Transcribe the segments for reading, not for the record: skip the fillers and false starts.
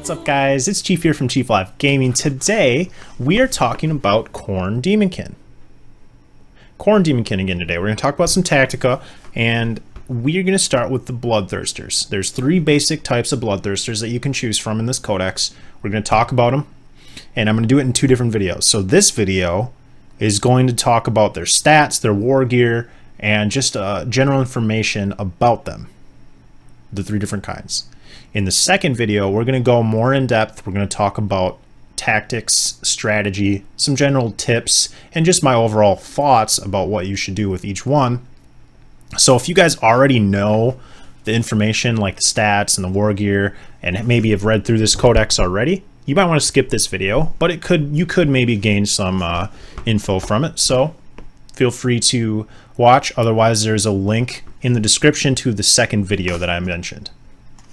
What's up, guys? It's Chief here from Chief Live Gaming. Today we are talking about Khorne Daemonkin. Khorne Daemonkin again today. We're going to talk about some Tactica, and we are going to start with the Bloodthirsters. There's three basic types of Bloodthirsters that you can choose from in this codex. We're going to talk about them, and I'm going to do it in two different videos. So this video is going to talk about their stats, their war gear, and just general information about them, the three different kinds. In the second video, we're going to go more in depth. We're going to talk about tactics, strategy, some general tips, and just my overall thoughts about what you should do with each one. So if you guys already know the information like the stats and the war gear, and maybe have read through this codex already, you might want to skip this video, but you could maybe gain some info from it. So feel free to watch. Otherwise, there's a link in the description to the second video that I mentioned.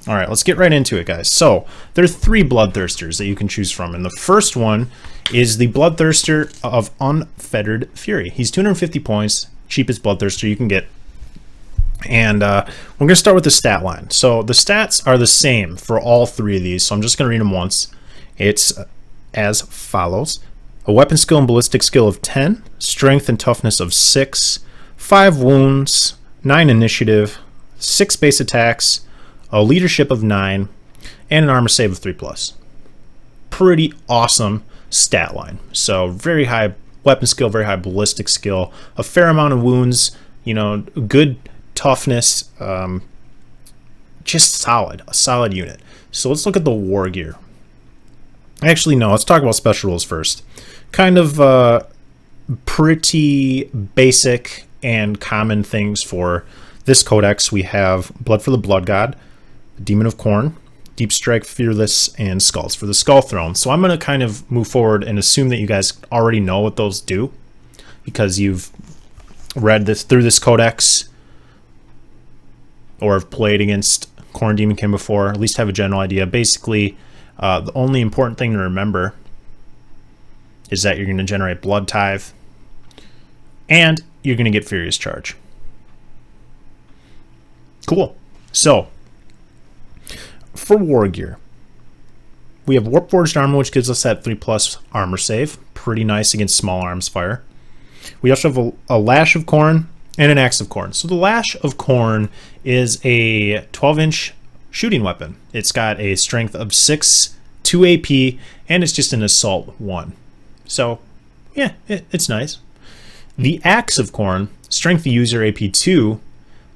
All right, let's get right into it, guys. So there are three Bloodthirsters that you can choose from, and the first one is the Bloodthirster of Unfettered Fury. He's 250 points, cheapest Bloodthirster you can get. And we're going to start with the stat line. So the stats are the same for all three of these, so I'm just going to read them once. It's as follows: a weapon skill and ballistic skill of 10, strength and toughness of 6, 5 wounds, 9 initiative, 6 base attacks, a leadership of 9, and an armor save of 3+. Pretty awesome stat line. So very high weapon skill, very high ballistic skill, a fair amount of wounds, you know, good toughness, just solid, a solid unit. So let's look at the war gear. Actually, no, let's talk about special rules first. Kind of pretty basic and common things for this codex. We have Blood for the Blood God, Demon of Khorne, Deep Strike, Fearless, and Skulls for the Skull Throne. So I'm going to kind of move forward and assume that you guys already know what those do because you've read this through this codex or have played against Khorne Daemonkin before, at least have a general idea. Basically, the only important thing to remember is that you're going to generate Blood Tithe and you're going to get Furious Charge. Cool. So for war gear, we have Warp Forged Armor, which gives us that 3+ armor save. Pretty nice against small arms fire. We also have a Lash of Khorne and an Axe of Khorne. So the Lash of Khorne is a 12-inch shooting weapon. It's got a strength of 6, 2 AP, and it's just an assault 1. So yeah, it's nice. The Axe of Khorne, strength user AP 2,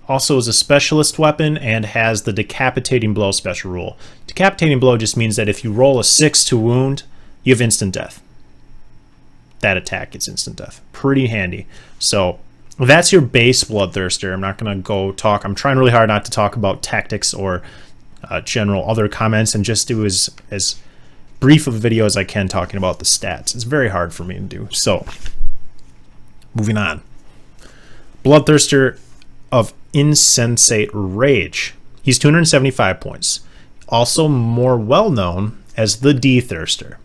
also is a specialist weapon and has the Decapitating Blow special rule. Decapitating Blow just means that if you roll a 6 to wound, you have instant death. That attack gets instant death. Pretty handy. So that's your base Bloodthirster. I'm not going to go talk. I'm trying really hard not to talk about tactics or general other comments and just do as brief of a video as I can talking about the stats. It's very hard for me to do. So moving on. Bloodthirster of Insensate Rage. He's 275 points. Also more well known as the D-Thirster.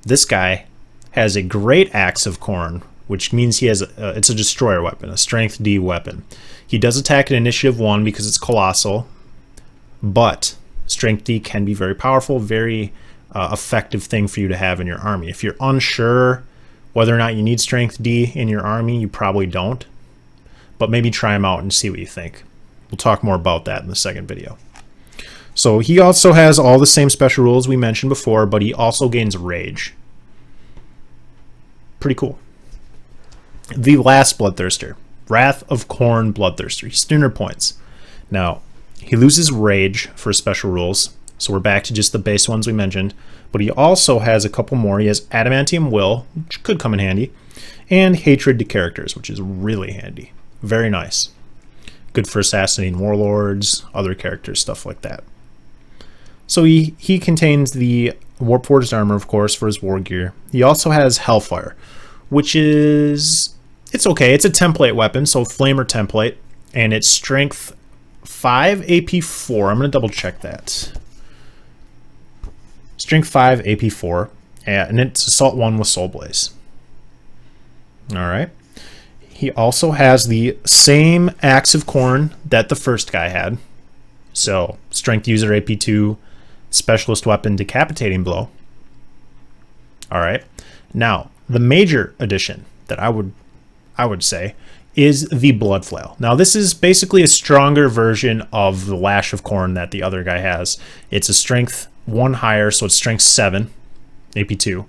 This guy has a great Axe of Khorne, which means he has it's a destroyer weapon, a strength D weapon. He does attack at initiative 1 because it's colossal, but strength D can be very powerful, very effective thing for you to have in your army. If you're unsure whether or not you need strength D in your army, you probably don't. But maybe try them out and see what you think. We'll talk more about that in the second video. So he also has all the same special rules we mentioned before, but he also gains Rage. Pretty cool. The last Bloodthirster, Wrath of Khorne Bloodthirster. He's 300 points. Now, he loses Rage for special rules, so we're back to just the base ones we mentioned, but he also has a couple more. He has Adamantium Will, which could come in handy, and Hatred to Characters, which is really handy. Very nice. Good for assassinating warlords, other characters, stuff like that. So he contains the Warp Forged Armor, of course, for his war gear. He also has Hellfire, which is, it's okay. It's a template weapon, so Flamer template, and it's strength 5, AP 4. I'm going to double check that. Strength 5, AP 4, and it's assault 1 with Soul Blaze. All right. He also has the same Axe of Khorne that the first guy had. So, strength user AP2, specialist weapon decapitating blow. All right. Now, the major addition that I would say is the blood flail. Now, this is basically a stronger version of the Lash of Khorne that the other guy has. It's a strength 1 higher, so it's strength 7, AP2.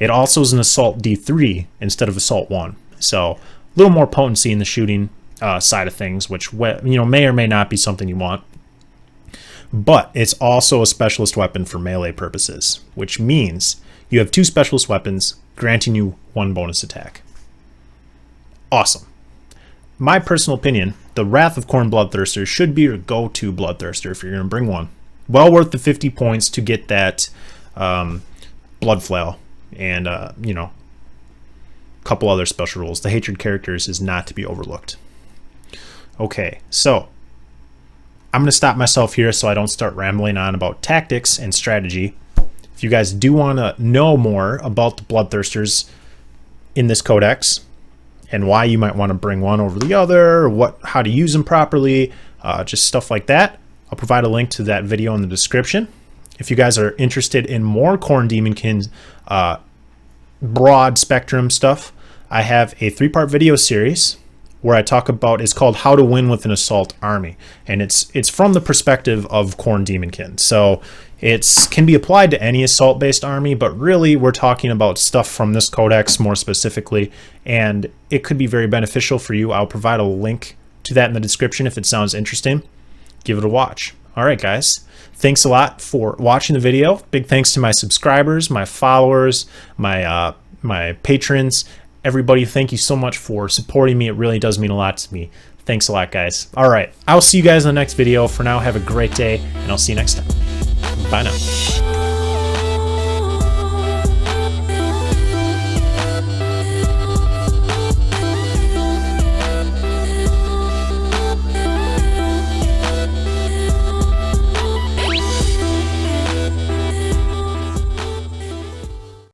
It also is an assault D3 instead of assault 1. So a little more potency in the shooting side of things, which may or may not be something you want. But it's also a specialist weapon for melee purposes, which means you have 2 specialist weapons granting you 1 bonus attack. Awesome. My personal opinion, the Wrath of Khorne Bloodthirster should be your go-to Bloodthirster if you're going to bring one. Well worth the 50 points to get that blood flail and, a couple other special rules. The hatred characters is not to be overlooked. Okay, so I'm going to stop myself here so I don't start rambling on about tactics and strategy. If you guys do want to know more about the Bloodthirsters in this codex and why you might want to bring one over the other, or how to use them properly, just stuff like that, I'll provide a link to that video in the description. If you guys are interested in more Khorne Daemonkin broad spectrum stuff, I have a 3-part video series where I talk about, it's called How to Win with an Assault Army, and it's from the perspective of Khorne Daemonkin. So it can be applied to any assault based army, but really we're talking about stuff from this codex more specifically, and it could be very beneficial for you. I'll provide a link to that in the description if it sounds interesting. Give it a watch. All right, guys, thanks a lot for watching the video. Big thanks to my subscribers, my followers, my patrons, everybody. Thank you so much for supporting me. It really does mean a lot to me. Thanks a lot, guys. All right, I'll see you guys in the next video. For now, have a great day, and I'll see you next time. Bye now.